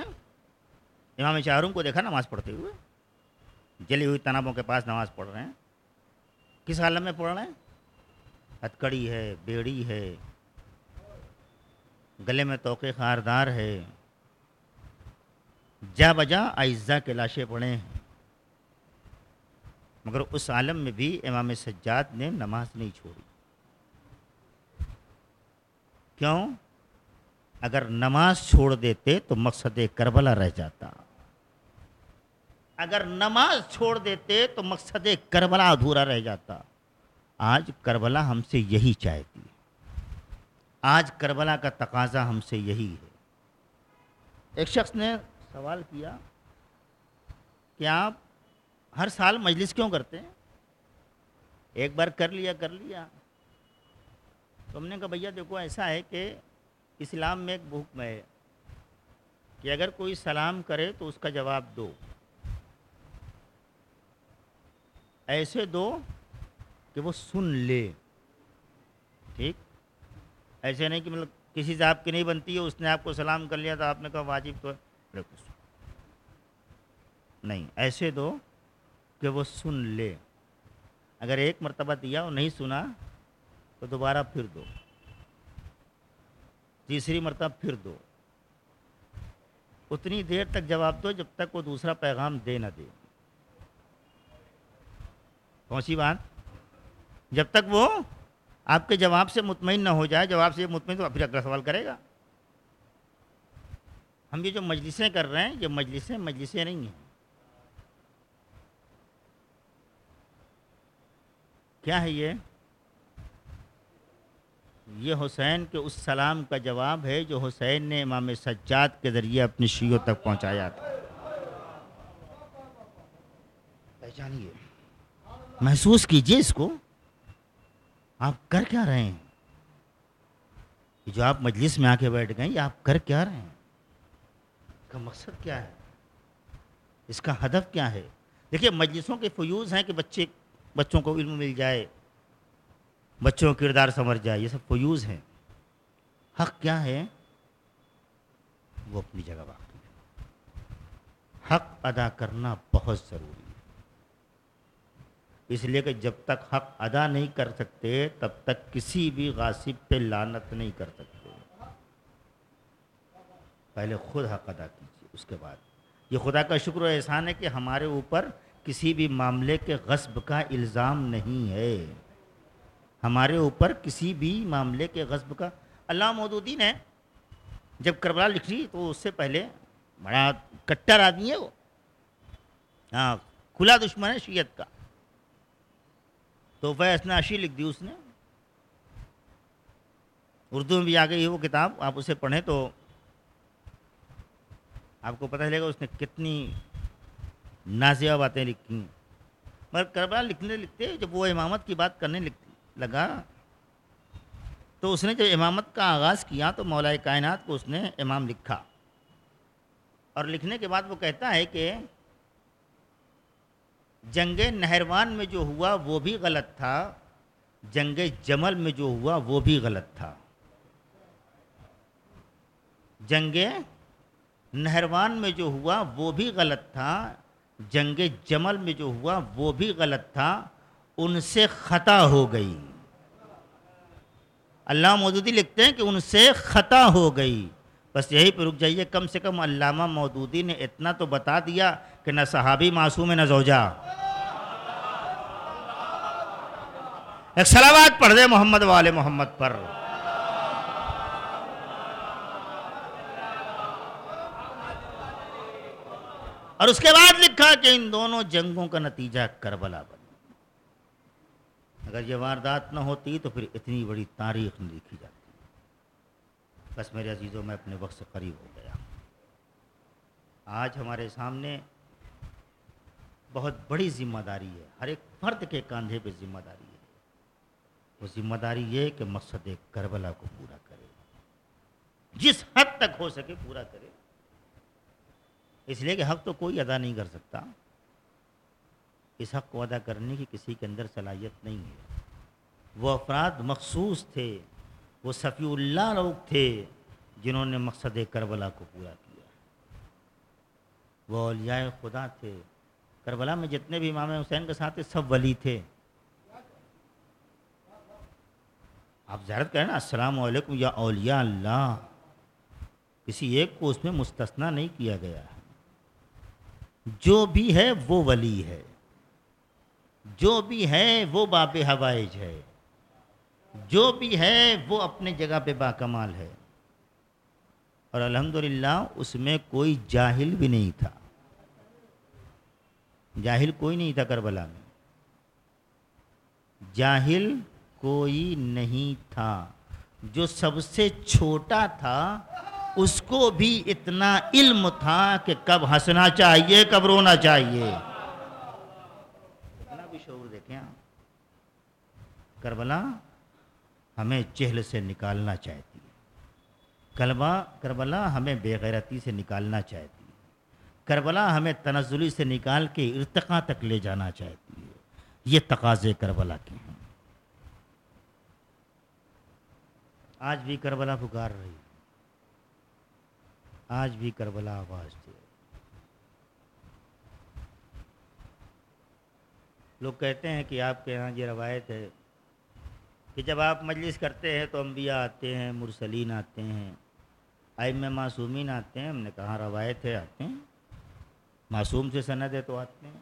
امام چہارم کو دیکھا نماز پڑھتے ہوئے، جلی ہوئی تنابوں کے پاس نماز پڑھ رہے ہیں۔ کس عالم میں پڑھ رہے ہیں؟ ہتکڑی ہے، بیڑی ہے، گلے میں توقے خاردار ہے، جا بجا اعزا کے لاشیں پڑے ہیں، مگر اس عالم میں بھی امام سجاد نے نماز نہیں چھوڑی۔ کیوں؟ اگر نماز چھوڑ دیتے تو مقصد کربلا رہ جاتا، اگر نماز چھوڑ دیتے تو مقصد کربلا ادھورا رہ جاتا۔ آج کربلا ہم سے یہی چاہتی ہے، آج کربلا کا تقاضا ہم سے یہی ہے۔ ایک شخص نے سوال کیا کہ آپ ہر سال مجلس کیوں کرتے ہیں؟ ایک بار کر لیا تو ہم نے کہا بھیا دیکھو ایسا ہے کہ اسلام میں ایک حکم ہے کہ اگر کوئی سلام کرے تو اس کا جواب دو، ایسے دو کہ وہ سن لے، ٹھیک؟ ایسے نہیں کہ مطلب کسی سے آپ کی نہیں بنتی ہے، اس نے آپ کو سلام کر لیا تو آپ نے کہا واجب تو ہے، نہیں، ایسے دو کہ وہ سن لے۔ اگر ایک مرتبہ دیا اور نہیں سنا تو دوبارہ پھر دو، تیسری مرتبہ پھر دو، اتنی دیر تک جواب دو جب تک وہ دوسرا پیغام دے نہ دے۔ پہنچی بات؟ جب تک وہ آپ کے جواب سے مطمئن نہ ہو جائے، جواب سے مطمئن تو پھر اگلا سوال کرے گا۔ ہم یہ جو مجلسیں کر رہے ہیں، یہ مجلسیں نہیں ہیں۔ کیا ہے یہ حسین کے اس سلام کا جواب ہے جو حسین نے امام سجاد کے ذریعے اپنی شیعوں تک پہنچایا تھا۔ پہچانیے، محسوس کیجئے اس کو، آپ کر کیا رہے ہیں؟ جو آپ مجلس میں آ کے بیٹھ گئے، یہ آپ کر کیا رہے ہیں؟ اس کا مقصد کیا ہے؟ اس کا ہدف کیا ہے؟ دیکھیے مجلسوں کے فیوز ہیں کہ بچوں کو علم مل جائے، بچوں کا کردار سنور جائے، یہ سب فیوز ہیں۔ حق کیا ہے؟ وہ اپنی جگہ واقعی ہے۔ حق ادا کرنا بہت ضروری ہے، اس لیے کہ جب تک حق ادا نہیں کر سکتے تب تک کسی بھی غاصب پہ لعنت نہیں کر سکتے۔ پہلے خود حق ادا کیجیے، اس کے بعد۔ یہ خدا کا شکر و احسان ہے کہ ہمارے اوپر کسی بھی معاملے کے غصب کا الزام نہیں ہے، ہمارے اوپر کسی بھی معاملے کے غصب کا۔ علامہ مودودی نے جب کربلا لکھی تو اس سے پہلے بڑا کٹر آدمی ہے وہ، ہاں، کھلا دشمن ہے شیعت کا، تحفہ اسناشی لکھ دی اس نے، اردو میں بھی آ گئی ہے وہ کتاب، آپ اسے پڑھیں تو آپ کو پتہ چلے گا اس نے کتنی نازیہ باتیں لکھی۔ مگر کربلا لکھتے جب وہ امامت کی بات کرنے لگا تو اس نے جب امامت کا آغاز کیا تو مولا کائنات کو اس نے امام لکھا، اور لکھنے کے بعد وہ کہتا ہے کہ جنگ نہروان میں جو ہوا وہ بھی غلط تھا، جنگ جمل میں جو ہوا وہ بھی غلط تھا۔ جنگ نہروان میں جو ہوا وہ بھی غلط تھا، جنگ جمل میں جو ہوا وہ بھی غلط تھا، ان سے خطا ہو گئی۔ علامہ مودودی لکھتے ہیں کہ ان سے خطا ہو گئی، بس یہی پہ رک جائیے، کم سے کم علامہ مودودی نے اتنا تو بتا دیا کہ نہ صحابی معصوم ہے نہ زوجہ۔ ایک صلوات پڑھ دے محمد وآل محمد پر۔ اور اس کے بعد لکھا کہ ان دونوں جنگوں کا نتیجہ کربلا بنا۔ اگر یہ واردات نہ ہوتی تو پھر اتنی بڑی تاریخ نہیں لکھی جاتی۔ بس میرے عزیزوں، میں اپنے وقت سے قریب ہو گیا۔ آج ہمارے سامنے بہت بڑی ذمہ داری ہے، ہر ایک فرد کے کاندھے پہ ذمہ داری ہے۔ وہ ذمہ داری یہ کہ مقصد کربلا کو پورا کرے، جس حد تک ہو سکے پورا کرے۔ اس لیے کہ حق تو کوئی ادا نہیں کر سکتا، اس حق کو ادا کرنے کی کسی کے اندر صلاحیت نہیں ہے۔ وہ افراد مخصوص تھے، وہ صفی اللہ لوگ تھے جنہوں نے مقصد کربلا کو پورا کیا۔ وہ اولیاء خدا تھے۔ کربلا میں جتنے بھی امام حسین کے ساتھ تھے سب ولی تھے۔ آپ زیارت کریں نا، السلام علیکم یا اولیاء اللہ، کسی ایک کو اس میں مستثنیٰ نہیں کیا گیا ہے۔ جو بھی ہے وہ ولی ہے، جو بھی ہے وہ باب حوائج ہے، جو بھی ہے وہ اپنے جگہ پہ باکمال ہے۔ اور الحمدللہ اس میں کوئی جاہل بھی نہیں تھا، جاہل کوئی نہیں تھا کربلا میں، جاہل کوئی نہیں تھا۔ جو سب سے چھوٹا تھا اس کو بھی اتنا علم تھا کہ کب ہنسنا چاہیے کب رونا چاہیے۔ اتنا بھی شعور دیکھیں آپ۔ کربلا ہمیں جہل سے نکالنا چاہتی ہے، کربلا ہمیں بے غیرتی سے نکالنا چاہتی ہے، کربلا ہمیں تنزلی سے نکال کے ارتقاء تک لے جانا چاہتی ہے۔ یہ تقاضے کربلا کے ہیں۔ آج بھی کربلا پکار رہی، آج بھی کربلا آواز دے۔ لوگ کہتے ہیں کہ آپ کے یہاں یہ روایت ہے کہ جب آپ مجلس کرتے ہیں تو انبیاء آتے ہیں، مرسلین آتے ہیں، ائمہ معصومین آتے ہیں۔ ہم نے کہا روایت ہے، آتے ہیں، معصوم سے سند ہے تو آتے ہیں۔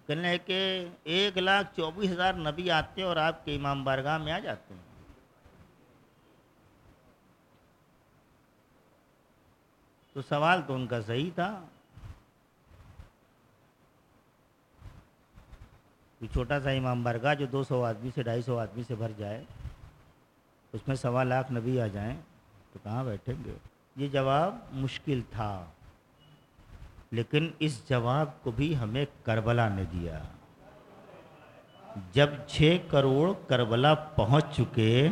کہنے لگے کہ 1,24,000 نبی آتے ہیں اور آپ کے امام بارگاہ میں آ جاتے ہیں۔ تو سوال تو ان کا صحیح تھا۔ چھوٹا سا امام بارگاہ جو 200 آدمی سے 250 آدمی سے بھر جائے، اس میں 1.25 لاکھ نبی آ جائیں تو کہاں بیٹھیں گے؟ یہ جواب مشکل تھا، لیکن اس جواب کو بھی ہمیں کربلا نے دیا۔ جب 6 کروڑ کربلا پہنچ چکے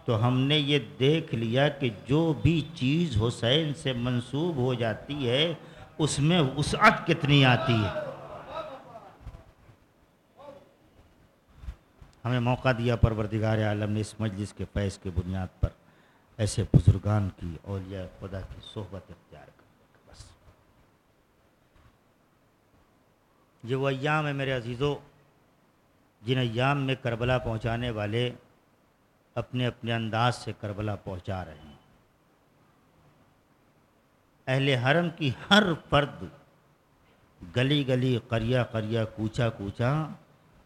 تو ہم نے یہ دیکھ لیا کہ جو بھی چیز حسین سے منسوب ہو جاتی ہے اس میں وسعت کتنی آتی ہے۔ ہمیں موقع دیا پروردگار عالم نے اس مجلس کے فیض کے بنیاد پر ایسے بزرگان کی، اولیاء خدا کی صحبت اختیار کرنے کا۔ بس یہ وہ ایام ہے میرے عزیزو، جن ایام میں کربلا پہنچانے والے اپنے اپنے انداز سے کربلا پہنچا رہے ہیں۔ اہل حرم کی ہر فرد، گلی گلی، قریہ قریہ، کوچہ کوچہ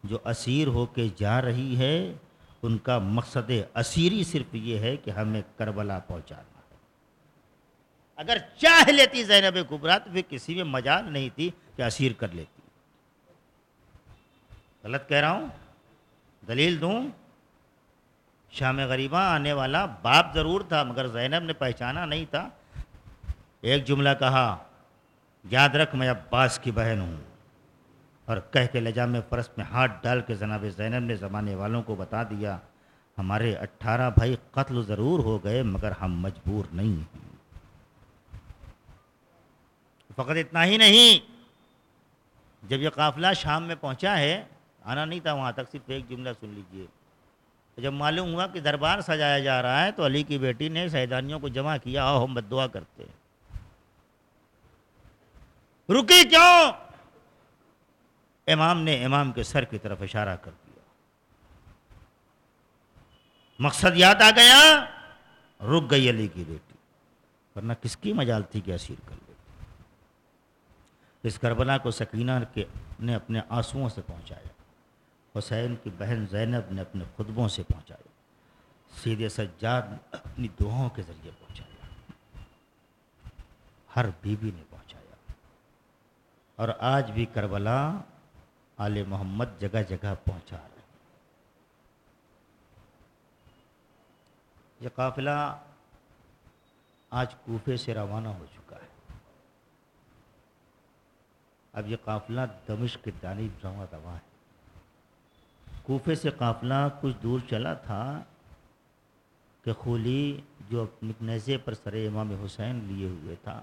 جو اسیر ہو کے جا رہی ہے، ان کا مقصد اسیری صرف یہ ہے کہ ہمیں کربلا پہنچانا ہے۔ اگر چاہ لیتی زینب کبریٰ تو پھر کسی میں مجال نہیں تھی کہ اسیر کر لیتی۔ غلط کہہ رہا ہوں؟ دلیل دوں؟ شام غریبہ آنے والا باپ ضرور تھا مگر زینب نے پہچانا نہیں تھا۔ ایک جملہ کہا، یاد رکھ میں عباس کی بہن ہوں، اور کہہ کے لجام فرس میں ہاتھ ڈال کے جناب زینب نے زمانے والوں کو بتا دیا، ہمارے 18 بھائی قتل ضرور ہو گئے مگر ہم مجبور نہیں ہیں۔ فقط اتنا ہی نہیں، جب یہ قافلہ شام میں پہنچا ہے، آنا نہیں تھا وہاں تک، صرف ایک جملہ سن لیجئے۔ جب معلوم ہوا کہ دربار سجایا جا رہا ہے تو علی کی بیٹی نے سیدانیوں کو جمع کیا، آؤ ہم بد دعا کرتے ہیں۔ رکی کیوں؟ امام نے امام کے سر کی طرف اشارہ کر دیا، مقصد یاد آ گیا رک گئی علی کی بیٹی، ورنہ کس کی مجال تھی کہ اسیر کر لیتی۔ اس کربلا کو سکینہ نے اپنے آنسوؤں سے پہنچایا، حسین کی بہن زینب نے اپنے خطبوں سے پہنچایا، سید سجاد نے اپنی دعاؤں کے ذریعے پہنچایا، ہر بیوی نے پہنچایا۔ اور آج بھی کربلا آل محمد جگہ جگہ پہنچا رہے ہیں۔ یہ قافلہ آج کوفے سے روانہ ہو چکا ہے، اب یہ قافلہ دمشق کی جانب رواں ہے۔ کوفے سے قافلہ کچھ دور چلا تھا کہ خولی جو اپنے نیزے پر سر امام حسین لیے ہوئے تھا،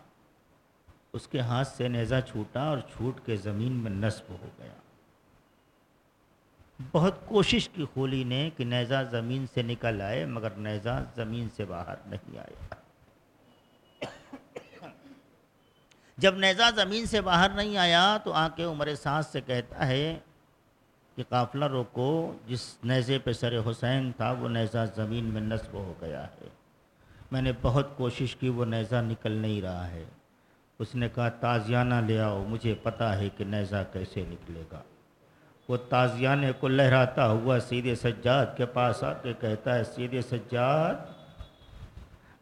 اس کے ہاتھ سے نیزہ چھوٹا اور چھوٹ کے زمین میں نصب ہو گیا۔ بہت کوشش کی خولی نے کہ نیزہ زمین سے نکل آئے، مگر نیزہ زمین سے باہر نہیں آیا۔ جب نیزہ زمین سے باہر نہیں آیا تو آ کے عمر سعد سے کہتا ہے کہ قافلہ روکو، جس نیزے پہ سر حسین تھا وہ نیزہ زمین میں نصب ہو گیا ہے، میں نے بہت کوشش کی، وہ نیزہ نکل نہیں رہا ہے۔ اس نے کہا تازیانہ لے آؤ، مجھے پتہ ہے کہ نیزہ کیسے نکلے گا۔ وہ تازیانے کو لہراتا ہوا سید سجاد کے پاس آ کے کہتا ہے سید سجاد،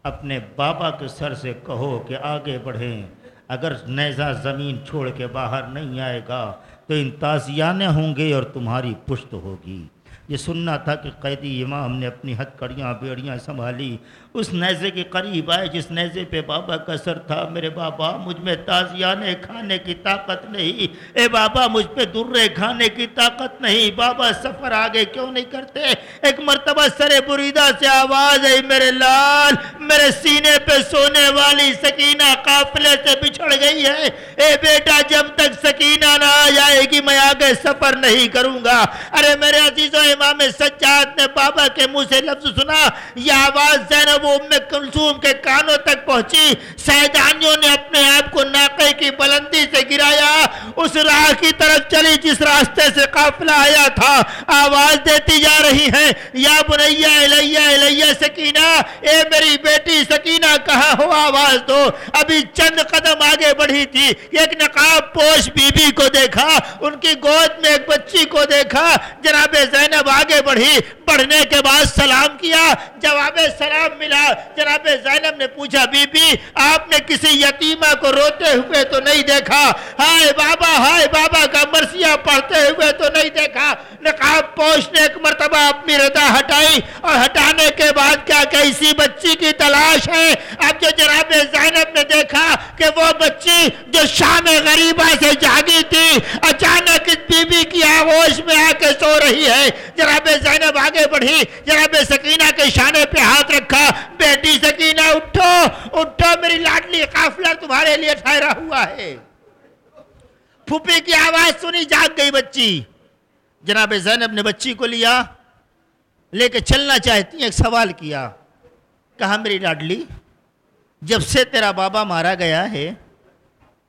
اپنے بابا کے سر سے کہو کہ آگے بڑھیں، اگر نیزہ زمین چھوڑ کے باہر نہیں آئے گا تو ان تازیانے ہوں گے اور تمہاری پشت ہوگی۔ یہ سننا تھا کہ قیدی امام نے اپنی ہتھکڑیاں بیڑیاں سنبھالی، اس نیزے کے قریب آئے جس نیزے پہ بابا کا سر تھا۔ میرے بابا، مجھ میں تازیانے کھانے کی طاقت نہیں، اے بابا مجھ پہ درے کھانے کی طاقت نہیں، بابا سفر آگے کیوں نہیں کرتے؟ ایک مرتبہ سر بریدہ سے آواز آئی، میرے لال، میرے سینے پہ سونے والی سکینہ قافلے سے بچھڑ گئی ہے، اے بیٹا جب تک سکینہ نہ آ جائے گی میں آگے سفر نہیں کروں گا۔ ارے میرے عزیزوں، امام سجاد نے بابا کے منہ سے لفظ سنا، یہ آواز زینب و ام کلثوم کے کانوں تک پہنچی۔ سیدانیوں نے اپنے آپ کو ناقے کی بلندی سے گرایا، اس راہ کی طرف چلی جس راستے سے قافلہ آیا تھا، آواز دیتی جا رہی ہے، یا بنیہ الیہ الیہ سکینہ، اے میری بیٹی سکینہ کہاں ہو، آواز دو۔ ابھی چند قدم آگے بڑھی تھی، ایک نقاب پوش بی بی کو دیکھا، ان کی گود میں ایک بچی کو دیکھا۔ جناب زینب آگے بڑھی، بڑھنے کے بعد سلام کیا، جواب سلام ملا۔ جناب زینب نے پوچھا بی بی آپ نے کسی یتیمہ کو روتے ہوئے تو نہیں دیکھا؟ ہائے بابا کا مرثیہ پڑھتے ہوئے تو نہیں دیکھا؟ نقاب پوش نے ایک مرتبہ اپنی ردا ہٹائی اور ہٹانے کے بعد کیا کہ اسی بچی کی تلاش ہے۔ اب جو جناب زینب نے دیکھا کہ وہ بچی جو شام غریبہ سے جاگی تھی اچانک اس بی بی کی آغوش میں آ کے سو رہی ہے۔ جناب زینب آگے بڑھی، جناب سکینہ کے شانے پہ ہاتھ رکھا، بیٹی سکینہ اٹھو اٹھو، میری لاڈلی قافلہ تمہارے لیے ٹھہرا ہوا ہے۔ پھوپھی کی آواز سنی، جاگ گئی بچی۔ جناب زینب نے بچی کو لیا، لے کے چلنا چاہتی ہیں، ایک سوال کیا، کہا میری لاڈلی جب سے تیرا بابا مارا گیا ہے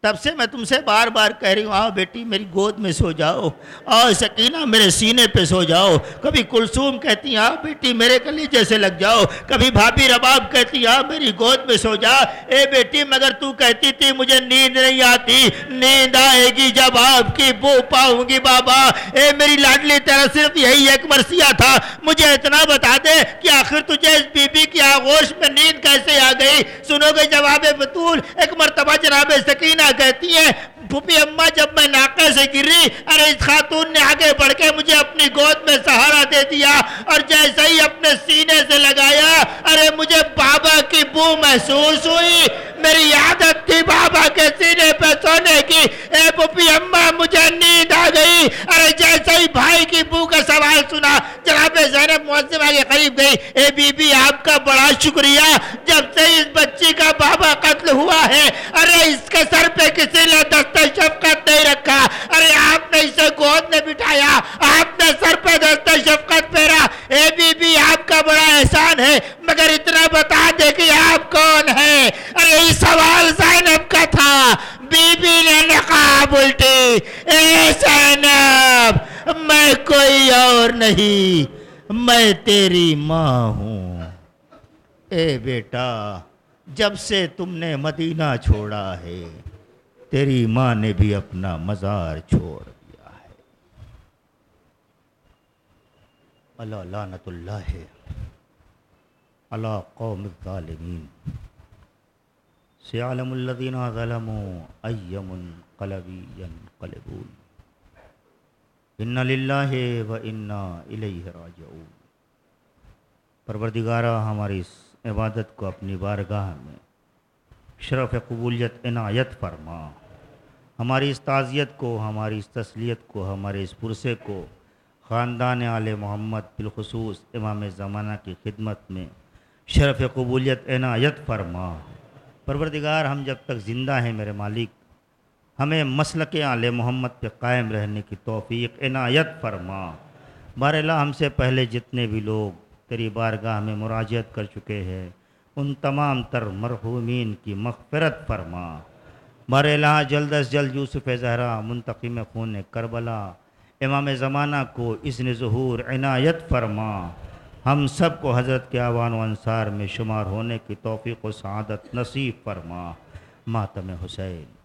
تب سے میں تم سے بار بار کہہ رہی ہوں آؤ بیٹی میری گود میں سو جاؤ، آؤ سکینہ میرے سینے پہ سو جاؤ۔ کبھی کلثوم کہتی آؤ بیٹی میرے کلیجے سے لگ جاؤ، کبھی بھابھی رباب کہتی آؤ میری گود میں سو جا۔ اے بیٹی مگر تو کہتی تھی مجھے نیند نہیں آتی، نیند آئے گی جب آپ کی بو پاؤں گی بابا۔ اے میری لاڈلی تیرا صرف یہی ایک مرثیہ تھا، مجھے اتنا بتا دے کہ آخر تجھے اس بی بی کی آغوش میں نیند کیسے آ گئی؟ سنو گے جواب بطول؟ ایک مرتبہ جناب سکینہ کہتی ہے پھوپھی اماں جب میں ناقے سے گری، ارے اس خاتون نے آگے بڑھ کے مجھے اپنی گود میں سہارا دے دیا اور جیسے ہی اپنے سینے سے لگایا ارے مجھے بابا کی بو محسوس ہوئی، میری عادت تھی بابا کے سینے پہ سونے کی، اے پھوپھی اماں مجھے نیند آ گئی۔ ارے جیسے ہی بھائی کی بو کا سوال سنا جناب زینب معظمہ کے قریب گئی، اے بی بی آپ کا بڑا شکریہ، جب سے اس بچی کا بابا قتل ہوا ہے ارے اس کے سر پہ کسی نے دست شفقت نہیں رکھا، ارے آپ نے اسے گود میں بٹھایا، آپ نے سر پہ دست شفقت پھیرا، اے بی بی آپ کا بڑا احسان ہے، مگر اتنا بتا دے کہ آپ کون ہیں؟ ارے یہ سوال زینب کا تھا، بی بی نے نقاب الٹی، اے زینب میں کوئی اور نہیں، میں تیری ماں ہوں۔ اے بیٹا جب سے تم نے مدینہ چھوڑا ہے تیری ماں نے بھی اپنا مزار چھوڑ دیا ہے۔ اللہ لعنت اللہ علی قوم الظالمین سیعلم الذین ظلموا ای منقلب ینقلبون ان للہ و انا الیہ راجعون۔ پروردگارہ ہماری اس عبادت کو اپنی بارگاہ میں شرف قبولیت عنایت فرما، ہماری اس تعزیت کو، ہماری اس تسلیت کو، ہمارے اس پرسے کو خاندان آل محمد بالخصوص امام زمانہ کی خدمت میں شرف قبولیت عنایت فرما۔ پروردگار ہم جب تک زندہ ہیں میرے مالک ہمیں مسلک آل محمد پہ قائم رہنے کی توفیق عنایت فرما۔ بار اللہ ہم سے پہلے جتنے بھی لوگ تیری بارگاہ میں مراجعت کر چکے ہیں ان تمام تر مرحومین کی مغفرت فرما۔ بار اللہ جلد از جلد یوسف زہرا منتقم خون کربلا امام زمانہ کو اذن ظہور عنایت فرما۔ ہم سب کو حضرت کے اعوان و انصار میں شمار ہونے کی توفیق و سعادت نصیب فرما۔ ماتم حسین۔